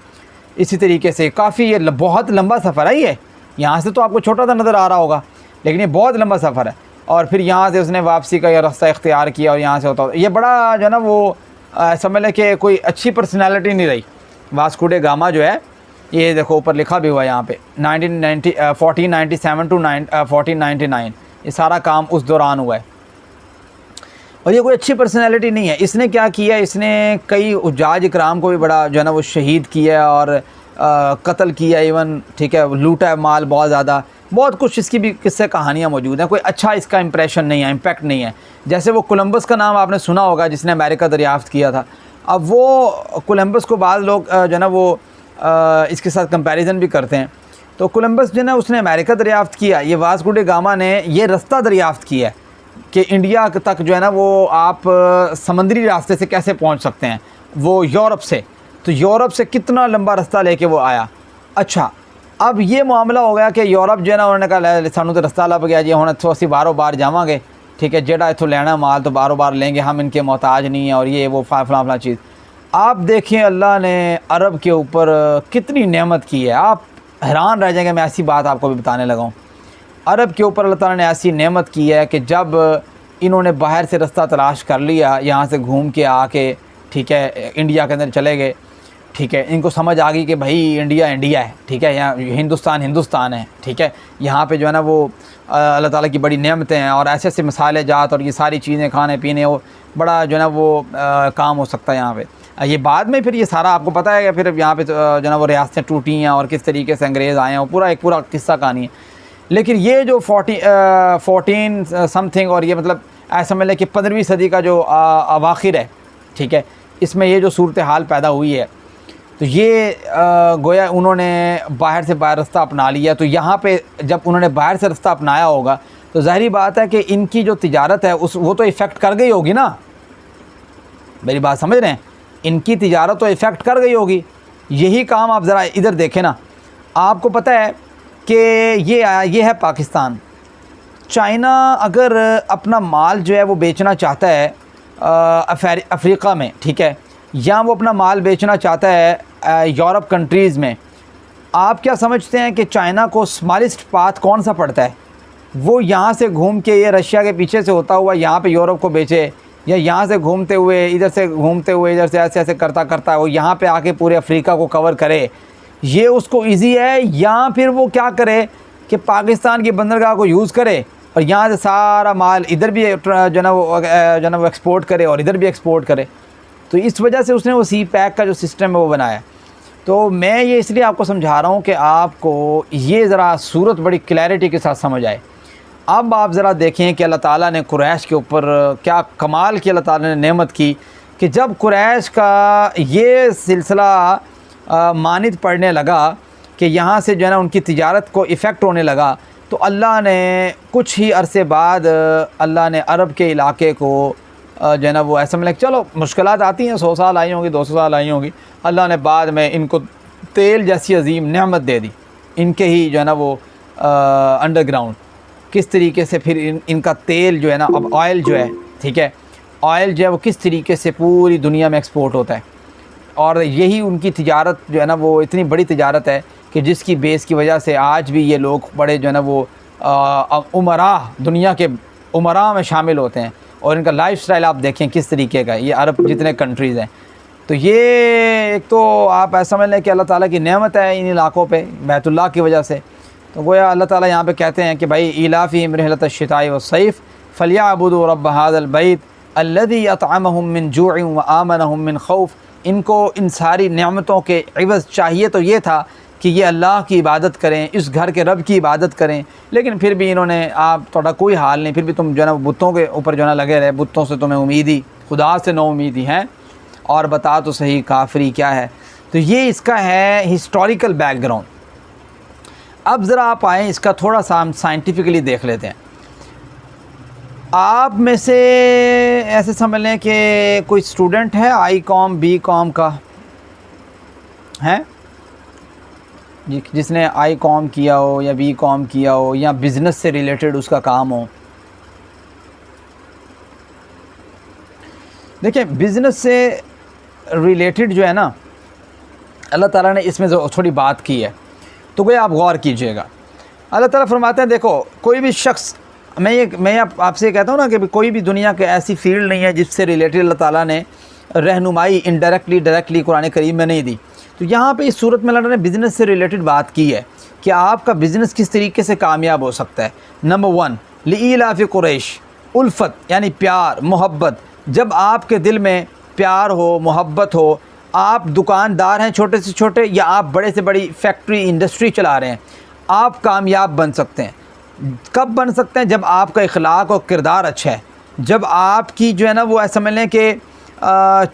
S1: اسی طریقے سے کافی یہ بہت لمبا سفر ہے یہ, یہاں سے تو آپ کو چھوٹا سا نظر آ رہا ہوگا لیکن یہ بہت لمبا سفر ہے. اور پھر یہاں سے اس نے واپسی کا یہ راستہ اختیار کیا اور یہاں سے ہوتا یہ بڑا جو ہے نا وہ سمجھ لیں کہ کوئی اچھی پرسنالٹی نہیں رہی. واسکو ڈے گاما جو ہے یہ دیکھو اوپر لکھا بھی ہوا یہاں پہ 1497 to 1499 یہ سارا کام اس دوران ہوا ہے. اور یہ کوئی اچھی پرسنالٹی نہیں ہے. اس نے کیا کیا, اس نے کئی حجاج اکرام کو بھی بڑا جو ہے نا وہ شہید کیا اور قتل کیا ایون, ٹھیک ہے, لوٹا ہے مال بہت زیادہ, بہت کچھ اس کی بھی قصے کہانیاں موجود ہیں. کوئی اچھا اس کا امپریشن نہیں ہے, امپیکٹ نہیں ہے. جیسے وہ کولمبس کا نام آپ نے سنا ہوگا جس نے امریکہ دریافت کیا تھا. اب وہ کولمبس کو بعض لوگ جو ہے نا وہ اس کے ساتھ کمپیریزن بھی کرتے ہیں. تو کولمبس جو ہے نا اس نے امریکہ دریافت کیا, یہ واسکو ڈے گاما نے یہ رستہ دریافت کیا ہے کہ انڈیا تک جو ہے نا وہ آپ سمندری راستے سے کیسے پہنچ سکتے ہیں, وہ یورپ سے. تو یورپ سے کتنا لمبا رستہ لے کے وہ آیا. اچھا اب یہ معاملہ ہو گیا کہ یورپ جو ہے نا انہوں نے کہا سانو تو رستہ لب گیا جی, ہوں اتوں اسی باروں بار جاواں گے, ٹھیک ہے, جہاں اتوں لینا مال تو باروں بار لیں گے, ہم ان کے محتاج نہیں ہیں اور یہ وہ فلاں چیز. آپ دیکھیں اللہ نے عرب کے اوپر کتنی نعمت کی ہے, آپ حیران رہ جائیں گے. میں ایسی بات آپ کو بھی بتانے لگا ہوں. عرب کے اوپر اللہ تعالیٰ نے ایسی نعمت کی ہے کہ جب انہوں نے باہر سے رستہ تلاش کر لیا, یہاں سے گھوم کے آ کے, ٹھیک ہے, انڈیا کے اندر چلے گئے, ٹھیک ہے, ان کو سمجھ آ گئی کہ بھائی انڈیا ہے, ٹھیک ہے, یہاں ہندوستان ہے, ٹھیک ہے, یہاں پہ جو ہے نا وہ اللہ تعالیٰ کی بڑی نعمتیں ہیں اور ایسے ایسے مسالے جات اور یہ ساری چیزیں کھانے پینے, اور بڑا جو ہے نا وہ کام ہو سکتا ہے یہاں پہ. یہ بعد میں پھر یہ سارا آپ کو پتہ ہے کہ پھر یہاں پہ جو ہے نا وہ ریاستیں ٹوٹی ہیں اور کس طریقے سے انگریز آئے ہیں, وہ پورا قصہ کہانی ہے. لیکن یہ جو 14 سم تھنگ, اور یہ مطلب ایسا سمجھ لیں کہ 15ویں صدی کا جو اواخر ہے, ٹھیک ہے, اس میں یہ جو صورتحال پیدا ہوئی ہے, تو یہ گویا انہوں نے باہر سے باہر رستہ اپنا لیا. تو یہاں پہ جب انہوں نے باہر سے رستہ اپنایا ہوگا تو ظاہری بات ہے کہ ان کی جو تجارت ہے وہ تو ایفیکٹ کر گئی ہوگی نا. میری بات سمجھ رہے ہیں, ان کی تجارت تو ایفیکٹ کر گئی ہوگی. یہی کام آپ ذرا ادھر دیکھیں نا, آپ کو پتہ ہے کہ یہ ہے پاکستان. چائنا اگر اپنا مال جو ہے وہ بیچنا چاہتا ہے افریقہ میں, ٹھیک ہے, یا وہ اپنا مال بیچنا چاہتا ہے یورپ کنٹریز میں, آپ کیا سمجھتے ہیں کہ چائنا کو اسمالسٹ پاتھ کون سا پڑتا ہے؟ وہ یہاں سے گھوم کے یہ رشیا کے پیچھے سے ہوتا ہوا یہاں پہ یورپ کو بیچے, یا یہاں سے گھومتے ہوئے ادھر سے ایسے کرتا وہ یہاں پہ آ کے پورے افریقہ کو کور کرے؟ یہ اس کو ایزی ہے. یا پھر وہ کیا کرے کہ پاکستان کی بندرگاہ کو یوز کرے اور یہاں سے سارا مال ادھر بھی جو ہے نا وہ ایکسپورٹ کرے اور ادھر بھی ایکسپورٹ کرے. تو اس وجہ سے اس نے وہ سی پیک کا جو سسٹم ہے وہ بنایا. تو میں یہ اس لیے آپ کو سمجھا رہا ہوں کہ آپ کو یہ ذرا صورت بڑی کلیئرٹی کے ساتھ سمجھ آئے. اب آپ ذرا دیکھیں کہ اللہ تعالیٰ نے قریش کے اوپر کیا کمال کی اللہ تعالیٰ نے نعمت کی کہ جب قریش کا یہ سلسلہ مانند پڑنے لگا کہ یہاں سے جو ہے نا ان کی تجارت کو ایفیکٹ ہونے لگا, تو اللہ نے کچھ ہی عرصے بعد اللہ نے عرب کے علاقے کو جو ہے نا وہ ایسا ملک, چلو مشکلات آتی ہیں, 100 سال آئی ہوں گی, 200 سال آئی ہوں گی, اللہ نے بعد میں ان کو تیل جیسی عظیم نعمت دے دی. ان کے ہی جو ہے نا وہ انڈر گراؤنڈ کس طریقے سے پھر ان کا تیل جو ہے نا, اب آئل جو ہے, ٹھیک ہے, آئل جو ہے وہ کس طریقے سے پوری دنیا میں ایکسپورٹ ہوتا ہے. اور یہی ان کی تجارت جو ہے نا وہ اتنی بڑی تجارت ہے کہ جس کی بیس کی وجہ سے آج بھی یہ لوگ بڑے جو ہے نا وہ عمراء, دنیا کے عمراء میں شامل ہوتے ہیں. اور ان کا لائف سٹائل آپ دیکھیں کس طریقے کا, یہ عرب جتنے کنٹریز ہیں. تو یہ ایک تو آپ ایسا سمجھ لیں کہ اللہ تعالیٰ کی نعمت ہے ان علاقوں پہ بیت اللہ کی وجہ سے. تو گویا اللہ تعالیٰ یہاں پہ کہتے ہیں کہ بھائی ایلافہم رحلۃ الشتاء والصیف فلیعبدوا رب هذا البیت الذی اطعمہم من جوع وآمنہم من خوف. ان کو ان ساری نعمتوں کے عوض چاہیے تو یہ تھا کہ یہ اللہ کی عبادت کریں, اس گھر کے رب کی عبادت کریں, لیکن پھر بھی انہوں نے, آپ تھوڑا کوئی حال نہیں, پھر بھی تم جو ہے نا بتوں کے اوپر جو ہے نا لگے رہے, بتوں سے تمہیں امیدی, خدا سے نو امیدی ہیں, اور بتا تو صحیح کافری کیا ہے. تو یہ اس کا ہے ہسٹوریکل بیک گراؤنڈ. اب ذرا آپ آئیں, اس کا تھوڑا سا ہم سائنٹیفکلی دیکھ لیتے ہیں. آپ میں سے ایسے سمجھ لیں کہ کوئی اسٹوڈنٹ ہے آئی کام بی کام کا ہے, جس نے آئی کام کیا ہو یا بی کام کیا ہو یا بزنس سے ریلیٹڈ اس کا کام ہو. دیکھیں بزنس سے ریلیٹڈ جو ہے نا اللہ تعالیٰ نے اس میں تھوڑی بات کی ہے تو کوئی آپ غور کیجئے گا. اللہ تعالیٰ فرماتے ہیں دیکھو کوئی بھی شخص، میں آپ سے کہتا ہوں نا کہ کوئی بھی دنیا کے ایسی فیلڈ نہیں ہے جس سے ریلیٹڈ اللہ تعالیٰ نے رہنمائی انڈائریکٹلی ڈائریکٹلی قرآن کریم میں نہیں دی. تو یہاں پہ اس صورت میں اللہ نے بزنس سے ریلیٹڈ بات کی ہے کہ آپ کا بزنس کس طریقے سے کامیاب ہو سکتا ہے. نمبر 1 لإیلاف قریش، الفت یعنی پیار محبت. جب آپ کے دل میں پیار ہو محبت ہو، آپ دکاندار ہیں چھوٹے سے چھوٹے یا آپ بڑے سے بڑی فیکٹری انڈسٹری چلا رہے ہیں، آپ کامیاب بن سکتے ہیں. کب بن سکتے ہیں؟ جب آپ کا اخلاق اور کردار اچھا ہے، جب آپ کی جو ہے نا وہ سمجھ لیں کہ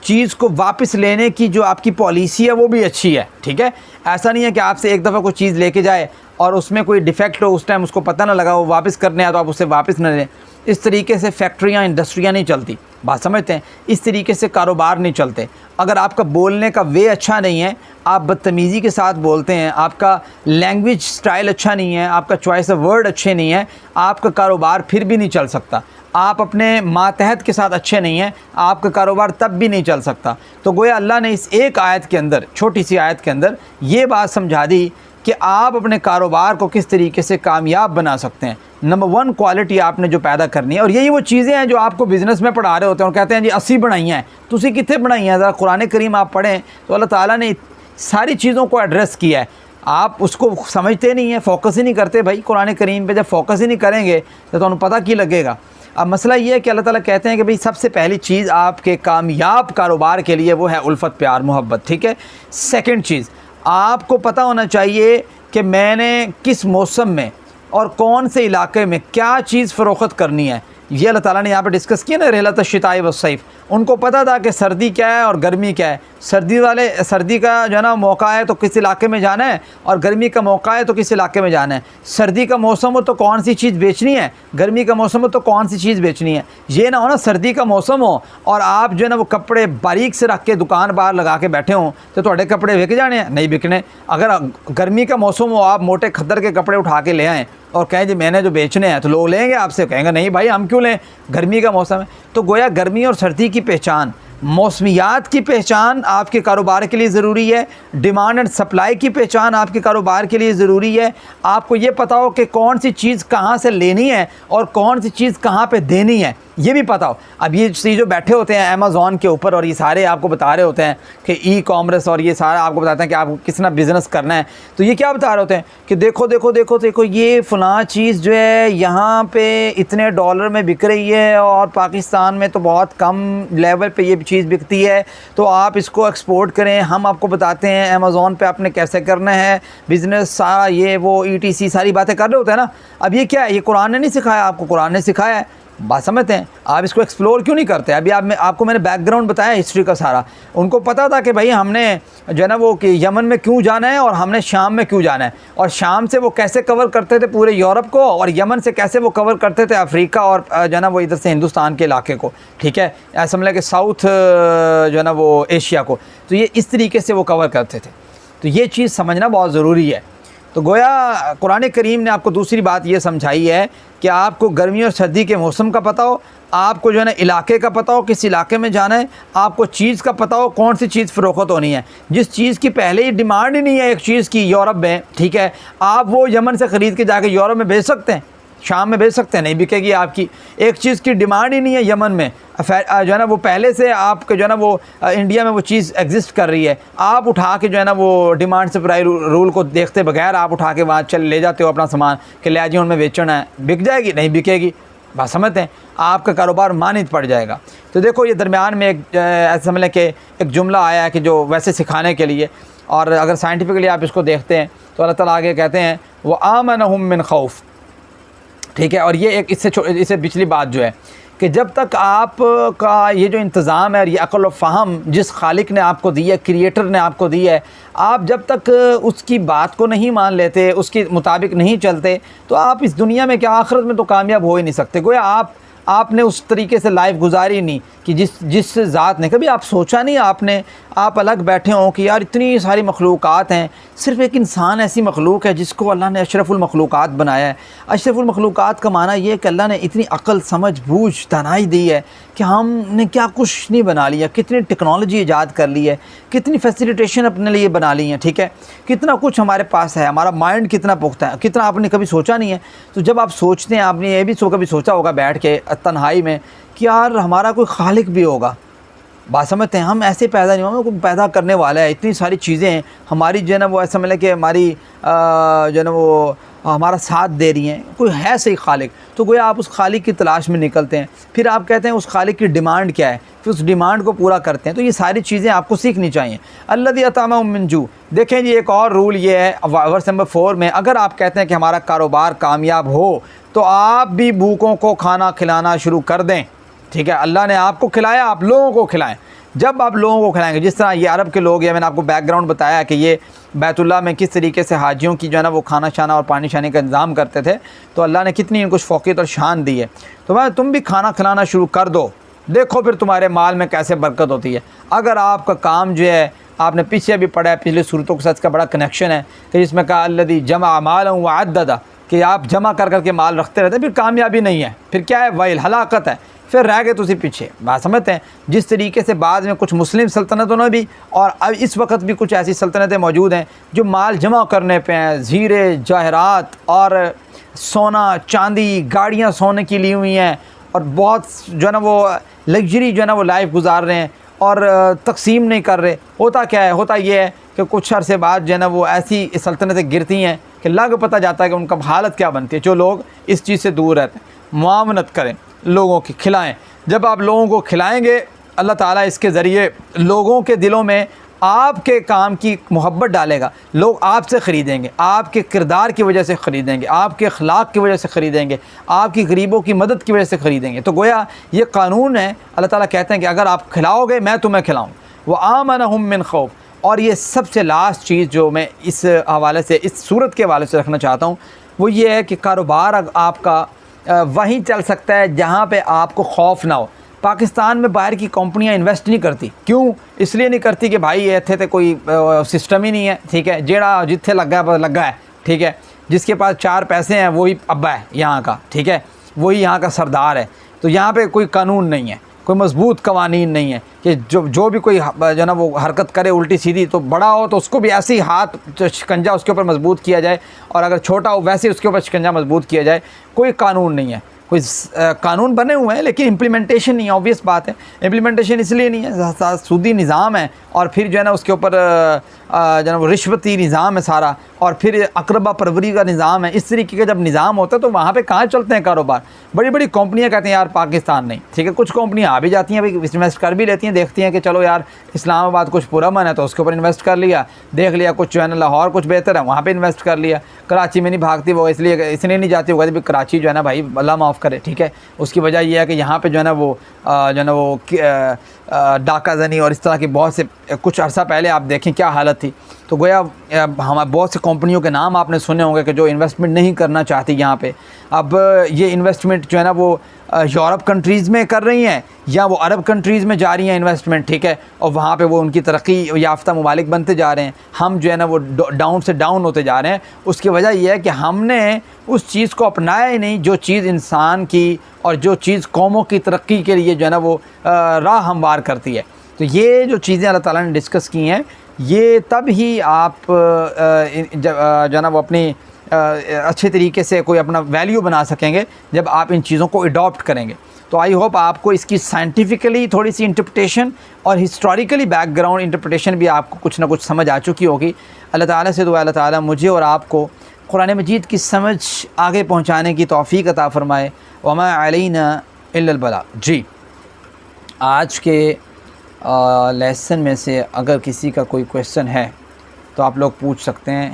S1: چیز کو واپس لینے کی جو آپ کی پالیسی ہے وہ بھی اچھی ہے. ٹھیک ہے، ایسا نہیں ہے کہ آپ سے ایک دفعہ کوئی چیز لے کے جائے اور اس میں کوئی ڈیفیکٹ ہو، اس ٹائم اس کو پتہ نہ لگا وہ واپس کرنے آیا تو آپ اسے واپس نہ لیں. اس طریقے سے فیکٹریاں انڈسٹریاں نہیں چلتی، بات سمجھتے ہیں؟ اس طریقے سے کاروبار نہیں چلتے. اگر آپ کا بولنے کا وے اچھا نہیں ہے، آپ بدتمیزی کے ساتھ بولتے ہیں، آپ کا لینگویج سٹائل اچھا نہیں ہے، آپ کا چوائس آف ورڈ اچھے نہیں ہے، آپ کا کاروبار پھر بھی نہیں چل سکتا. آپ اپنے ماتحت کے ساتھ اچھے نہیں ہیں، آپ کا کاروبار تب بھی نہیں چل سکتا. تو گویا اللہ نے اس ایک آیت کے اندر، چھوٹی سی آیت کے اندر یہ بات سمجھا دی کہ آپ اپنے کاروبار کو کس طریقے سے کامیاب بنا سکتے ہیں. نمبر 1 کوالٹی آپ نے جو پیدا کرنی ہے، اور یہی وہ چیزیں ہیں جو آپ کو بزنس میں پڑھا رہے ہوتے ہیں اور کہتے ہیں جی 80 بنائی ہیں، تو اسی کتنے بنائی ہیں؟ ذرا قرآن کریم آپ پڑھیں تو اللہ تعالیٰ نے ساری چیزوں کو ایڈریس کیا ہے. آپ اس کو سمجھتے نہیں ہیں، فوکس ہی نہیں کرتے. بھائی قرآن کریم پہ جب فوکس ہی نہیں کریں گے تو انہیں پتہ کی لگے گا. اب مسئلہ یہ ہے کہ اللہ تعالیٰ کہتے ہیں کہ بھئی سب سے پہلی چیز آپ کے کامیاب کاروبار کے لیے وہ ہے الفت پیار محبت. ٹھیک ہے. سیکنڈ چیز، آپ کو پتہ ہونا چاہیے کہ میں نے کس موسم میں اور کون سے علاقے میں کیا چیز فروخت کرنی ہے. یہ اللہ تعالیٰ نے یہاں پہ ڈسکس کیا نا، رحلۃ الشتاء والصیف. ان کو پتہ تھا کہ سردی کیا ہے اور گرمی کیا ہے. سردی کا جو ہے نا موقع ہے تو کس علاقے میں جانا ہے، اور گرمی کا موقع ہے تو کس علاقے میں جانا ہے. سردی کا موسم ہو تو کون سی چیز بیچنی ہے، گرمی کا موسم ہو تو کون سی چیز بیچنی ہے. یہ نہ ہو نا سردی کا موسم ہو اور آپ جو ہے نا وہ کپڑے باریک سے رکھ کے دکان باہر لگا کے بیٹھے ہوں تو تھوڑے کپڑے بک جانے ہیں، نہیں بکنے. اگر گرمی کا موسم ہو آپ موٹے کھدر کے کپڑے اٹھا کے لے آئیں اور کہیں جی میں نے جو بیچنے ہیں تو لوگ لیں گے آپ سے، کہیں گے نہیں بھائی ہم کیوں لیں، گرمی کا موسم ہے. تو گویا گرمی اور سردی کی پہچان، موسمیات کی پہچان آپ کے کاروبار کے لیے ضروری ہے. ڈیمانڈ اینڈ سپلائی کی پہچان آپ کے کاروبار کے لیے ضروری ہے. آپ کو یہ پتہ ہو کہ کون سی چیز کہاں سے لینی ہے اور کون سی چیز کہاں پہ دینی ہے، یہ بھی پتہ ہو. اب یہ جو بیٹھے ہوتے ہیں امیزون کے اوپر اور یہ سارے آپ کو بتا رہے ہوتے ہیں کہ ای کامرس اور یہ سارا آپ کو بتاتے ہیں کہ آپ کو کس طرح بزنس کرنا ہے، تو یہ کیا بتا رہے ہوتے ہیں کہ دیکھو دیکھو دیکھو دیکھو یہ فلاں چیز جو ہے یہاں پہ اتنے ڈالر میں بک رہی ہے اور پاکستان میں تو بہت کم لیول پہ یہ چیز بکتی ہے، تو آپ اس کو ایکسپورٹ کریں. ہم آپ کو بتاتے ہیں امیزون پہ آپ نے کیسے کرنا ہے بزنس، سارا یہ وہ ETC ساری باتیں کر رہے ہوتے ہیں نا. اب یہ کیا ہے؟ یہ قرآن نے نہیں سکھایا آپ کو، قرآن نے سکھایا ہے. بات سمجھتے ہیں؟ آپ اس کو ایکسپلور کیوں نہیں کرتے؟ ابھی آپ کو میں نے بیک گراؤنڈ بتایا ہسٹری کا سارا. ان کو پتہ تھا کہ بھائی ہم نے جو ہے نا وہ کہ یمن میں کیوں جانا ہے اور ہم نے شام میں کیوں جانا ہے، اور شام سے وہ کیسے کور کرتے تھے پورے یورپ کو، اور یمن سے کیسے وہ کور کرتے تھے افریقہ اور جو ہے نا وہ ادھر سے ہندوستان کے علاقے کو. ٹھیک ہے، ایسا سمجھ لیں کہ ساؤتھ جو ہے نا وہ ایشیا کو. تو یہ اس طریقے سے وہ کور کرتے تھے. تو یہ چیز سمجھنا بہت ضروری ہے. تو گویا قرآن کریم نے آپ کو دوسری بات یہ سمجھائی ہے کہ آپ کو گرمی اور سردی کے موسم کا پتہ ہو، آپ کو جو ہے نا علاقے کا پتہ ہو کس علاقے میں جانا ہے، آپ کو چیز کا پتہ ہو کون سی چیز فروخت ہونی ہے. جس چیز کی پہلے ہی ڈیمانڈ ہی نہیں ہے ایک چیز کی یورپ میں، ٹھیک ہے، آپ وہ یمن سے خرید کے جا کے یورپ میں بیچ سکتے ہیں، شام میں بیچ سکتے ہیں، نہیں بکے گی آپ کی. ایک چیز کی ڈیمانڈ ہی نہیں ہے یمن میں، جو ہے نا وہ پہلے سے آپ کے جو ہے نا وہ انڈیا میں وہ چیز ایگزسٹ کر رہی ہے، آپ اٹھا کے جو ہے نا وہ ڈیمانڈ سپلائی رول کو دیکھتے بغیر آپ اٹھا کے وہاں لے جاتے ہو اپنا سامان کہ لے جی ان میں بیچنا ہے، بک جائے گی؟ نہیں بکے گی. بات سمجھتے ہیں؟ آپ کا کاروبار مانند پڑ جائے گا. تو دیکھو یہ درمیان میں ایک ایسا سمجھ لیں کہ ایک جملہ آیا ہے کہ جو ویسے سکھانے کے لیے، اور اگر سائنٹیفکلی آپ اس کو دیکھتے ہیں تو اللہ تعالیٰ آگے کہتے ہیں وَآمَنَهُم مِّن خَوْفٍ. ٹھیک ہے، اور یہ ایک اس سے پچھلی بات جو ہے کہ جب تک آپ کا یہ جو انتظام ہے اور یہ عقل و فہم جس خالق نے آپ کو دی ہے، کریٹر نے آپ کو دی ہے، آپ جب تک اس کی بات کو نہیں مان لیتے، اس کے مطابق نہیں چلتے، تو آپ اس دنیا میں کیا آخرت میں تو کامیاب ہو ہی نہیں سکتے. گویا آپ آپ نے اس طریقے سے لائف گزاری نہیں کہ جس ذات نے کبھی آپ سوچا نہیں آپ الگ بیٹھے ہوں کہ یار اتنی ساری مخلوقات ہیں، صرف ایک انسان ایسی مخلوق ہے جس کو اللہ نے اشرف المخلوقات بنایا ہے۔ اشرف المخلوقات کا معنی یہ ہے کہ اللہ نے اتنی عقل، سمجھ، بوجھ، دانائی دی ہے کہ ہم نے کیا کچھ نہیں بنا لیا، کتنی ٹیکنالوجی ایجاد کر لی ہے، کتنی فیسیلیٹیشن اپنے لیے بنا لی ہیں، ٹھیک ہے، کتنا کچھ ہمارے پاس ہے، ہمارا مائنڈ کتنا پختہ ہے، کتنا آپ نے کبھی سوچا نہیں ہے۔ تو جب آپ سوچتے ہیں، آپ نے یہ بھی کبھی سوچا ہوگا بیٹھ کے تنہائی میں کہ یار ہمارا کوئی خالق بھی ہوگا، بات سمجھتے ہیں، ہم ایسے پیدا نہیں ہوئے، کوئی پیدا کرنے والا ہے، اتنی ساری چیزیں ہیں ہماری جو ہے نا وہ ایسا ملے کہ ہماری جو ہے نا وہ ہمارا ساتھ دے رہی ہیں، کوئی ہے صحیح خالق، تو گویا آپ اس خالق کی تلاش میں نکلتے ہیں، پھر آپ کہتے ہیں اس خالق کی ڈیمانڈ کیا ہے، پھر اس ڈیمانڈ کو پورا کرتے ہیں۔ تو یہ ساری چیزیں آپ کو سیکھنی چاہیے۔ الذی اطعمہم من جوع، دیکھیں جی ایک اور رول یہ ہے ورس نمبر 4 میں، اگر آپ کہتے ہیں کہ ہمارا کاروبار کامیاب ہو تو آپ بھی بھوکوں کو کھانا کھلانا شروع کر دیں، ٹھیک ہے، اللہ نے آپ کو کھلایا، آپ لوگوں کو کھلائیں۔ جب آپ لوگوں کو کھلائیں گے، جس طرح یہ عرب کے لوگ ہیں، میں نے آپ کو بیک گراؤنڈ بتایا کہ یہ بیت اللہ میں کس طریقے سے حاجیوں کی جو ہے نا وہ کھانا شانا اور پانی شانے کا انتظام کرتے تھے، تو اللہ نے کتنی ان کو فوقیت اور شان دی ہے۔ تو تم بھی کھانا کھلانا شروع کر دو، دیکھو پھر تمہارے مال میں کیسے برکت ہوتی ہے۔ اگر آپ کا کام جو ہے، آپ نے پیچھے بھی پڑھا ہے، پچھلی صورتوں کے ساتھ اس کا بڑا کنیکشن ہے کہ جس میں کہا الذی جمع مالا وعددہ، کہ آپ جمع کر کے مال رکھتے رہتے ہیں، پھر کامیابی نہیں ہے، پھر کیا ہے، ویل، ہلاکت ہے، پھر رہ گئے تو اسی پیچھے۔ بات سمجھتے ہیں، جس طریقے سے بعد میں کچھ مسلم سلطنتوں نے بھی، اور اب اس وقت بھی کچھ ایسی سلطنتیں موجود ہیں جو مال جمع کرنے پہ ہیں، زیرے جواہرات اور سونا چاندی، گاڑیاں سونے کی لی ہوئی ہیں، اور بہت جو ہے نا وہ لگژری جو ہے نا وہ لائف گزار رہے ہیں اور تقسیم نہیں کر رہے۔ ہوتا کیا ہے، ہوتا یہ ہے کہ کچھ عرصے بعد جو ہے نا وہ ایسی سلطنتیں گرتی ہیں کہ لگ پتہ جاتا ہے کہ ان کا حالت کیا بنتی ہے۔ جو لوگ اس چیز سے دور رہتے ہیں، معاونت کریں، لوگوں کی کھلائیں۔ جب آپ لوگوں کو کھلائیں گے، اللہ تعالیٰ اس کے ذریعے لوگوں کے دلوں میں آپ کے کام کی محبت ڈالے گا، لوگ آپ سے خریدیں گے، آپ کے کردار کی وجہ سے خریدیں گے، آپ کے اخلاق کی وجہ سے خریدیں گے، آپ کی غریبوں کی مدد کی وجہ سے خریدیں گے۔ تو گویا یہ قانون ہے، اللہ تعالیٰ کہتے ہیں کہ اگر آپ کھلاؤ گے میں تمہیں کھلاؤں، وَآمَنَهُم مِّن خَوْفٍ۔ اور یہ سب سے لاسٹ چیز جو میں اس حوالے سے، اس صورت کے حوالے سے رکھنا چاہتا ہوں، وہ یہ ہے کہ کاروبار آپ کا وہیں چل سکتا ہے جہاں پہ آپ کو خوف نہ ہو۔ پاکستان میں باہر کی کمپنیاں انویسٹ نہیں کرتی، کیوں؟ اس لیے نہیں کرتی کہ بھائی ایتھے تے کوئی سسٹم ہی نہیں ہے، ٹھیک ہے، جیڑا جتھے لگا ہے بس لگا ہے، ٹھیک ہے، جس کے پاس 4 پیسے ہیں وہی ابا ہے یہاں کا، ٹھیک ہے، وہی یہاں کا سردار ہے۔ تو یہاں پہ کوئی قانون نہیں ہے، کوئی مضبوط قوانین نہیں ہے کہ جو بھی کوئی جو ہے نا وہ حرکت کرے الٹی سیدھی، تو بڑا ہو تو اس کو بھی ایسے ہی ہاتھ شکنجہ اس کے اوپر مضبوط کیا جائے، اور اگر چھوٹا ہو ویسے اس کے اوپر شکنجہ مضبوط کیا جائے۔ کوئی قانون نہیں ہے، کوئی قانون بنے ہوئے ہیں لیکن امپلیمنٹیشن نہیں ہے، obvious بات ہے، امپلیمنٹیشن اس لیے نہیں ہے، سودی نظام ہے، اور پھر جو ہے نا اس کے اوپر جو ہے وہ رشوتی نظام ہے سارا، اور پھر اقربا پروری کا نظام ہے۔ اس طریقے کا جب نظام ہوتا ہے تو وہاں پہ کہاں چلتے ہیں کاروبار؟ بڑی بڑی کمپنیاں کہتے ہیں یار پاکستان نہیں، ٹھیک ہے، کچھ کمپنیاں آ بھی جاتی ہیں، بھائی انویسٹ کر بھی لیتی ہیں، دیکھتی ہیں کہ چلو یار اسلام آباد کچھ پرامن ہے تو اس کے اوپر انویسٹ کر لیا، دیکھ لیا کچھ جو ہے نا لاہور کچھ بہتر ہے وہاں پہ انویسٹ کر لیا، کراچی میں نہیں بھاگتی وہ اس لیے نہیں جاتی، وہ کہتے کراچی جو ہے نا بھائی اللہ معاف کرے، ٹھیک ہے، اس کی وجہ یہ ہے کہ یہاں پہ جو ہے نا وہ ڈاکہ زنی اور اس طرح کی بہت سے، کچھ عرصہ پہلے آپ دیکھیں کیا حالت تھی۔ تو گویا ہمارے بہت سے کمپنیوں کے نام آپ نے سنے ہوں گے کہ جو انویسٹمنٹ نہیں کرنا چاہتی یہاں پہ۔ اب یہ انویسٹمنٹ جو ہے نا وہ یورپ کنٹریز میں کر رہی ہیں یا وہ عرب کنٹریز میں جا رہی ہیں انویسٹمنٹ، ٹھیک ہے، اور وہاں پہ وہ ان کی ترقی یافتہ ممالک بنتے جا رہے ہیں، ہم جو ہے نا وہ ڈاؤن سے ڈاؤن ہوتے جا رہے ہیں۔ اس کی وجہ یہ ہے کہ ہم نے اس چیز کو اپنایا ہی نہیں جو چیز انسان کی اور جو چیز قوموں کی ترقی کے لیے جو ہے نا وہ راہ ہموار کرتی ہے۔ تو یہ جو چیزیں اللہ تعالیٰ نے ڈسکس کی ہیں، یہ تب ہی آپ جو ہے نا وہ اپنی اچھے طریقے سے کوئی اپنا ویلیو بنا سکیں گے جب آپ ان چیزوں کو اڈاپٹ کریں گے۔ تو آئی ہوپ آپ کو اس کی سائنٹیفکلی تھوڑی سی انٹرپریٹیشن اور ہسٹوریکلی بیک گراؤنڈ انٹرپریٹیشن بھی آپ کو کچھ نہ کچھ سمجھ آ چکی ہوگی۔ اللہ تعالیٰ سے دعا اللہ تعالیٰ مجھے اور آپ کو قرآن مجید کی سمجھ آگے پہنچانے کی توفیق عطا فرمائے۔ وما علینا الا البلاغ۔ جی، آج کے لیسن میں سے اگر کسی کا کوئی کویسچن ہے تو آپ لوگ پوچھ سکتے ہیں۔